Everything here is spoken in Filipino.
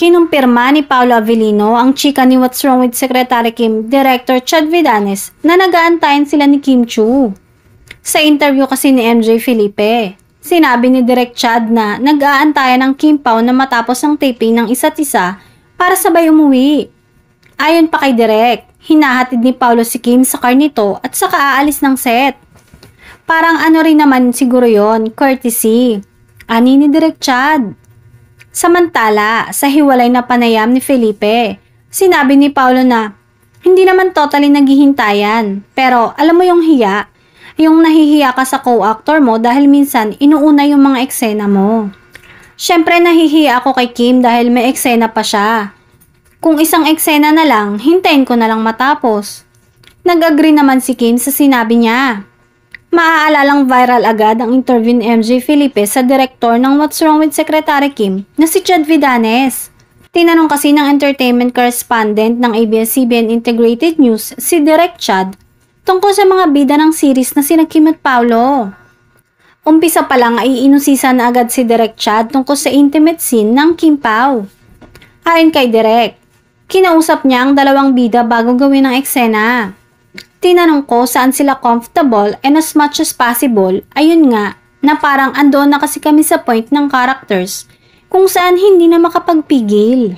Kinumpirma ni Paolo Avellino, ang chika ni What's Wrong with Secretary Kim, Director Chad Vidanes, na nag-aantayan sila ni Kim Chiu. Sa interview kasi ni MJ Felipe, sinabi ni Direk Chad na nag-aantayan ng Kim Pao na matapos ang taping ng isa't isa para sabay umuwi. Ayon pa kay Direk, hinahatid ni Paolo si Kim sa car nito at saka aalis ng set. Parang ano rin naman siguro yon, courtesy. Ani ni Direk Chad. Samantala, sa hiwalay na panayam ni Felipe, sinabi ni Paolo na hindi naman totally naghihintayan, pero alam mo yung hiya, yung nahihiya ka sa co-actor mo dahil minsan inuuna yung mga eksena mo. Syempre nahihiya ako kay Kim dahil may eksena pa siya. Kung isang eksena na lang, hintayin ko na lang matapos. Nag-agree naman si Kim sa sinabi niya. Maaalalang viral agad ang interview ni MJ Felipe sa direktor ng What's Wrong with Secretary Kim na si Chad Vidanes. Tinanong kasi ng entertainment correspondent ng ABS-CBN Integrated News si Direk Chad tungkol sa mga bida ng series na sina Kim at Paolo. Umpisa pa lang ay inusisa na agad si Direk Chad tungkol sa intimate scene ng Kim Pao. Ayon kay Direk, kinausap niya ang dalawang bida bago gawin ang eksena. Tinanong ko saan sila comfortable and as much as possible, ayun nga, na parang andoon na kasi kami sa point ng characters kung saan hindi na makapagpigil.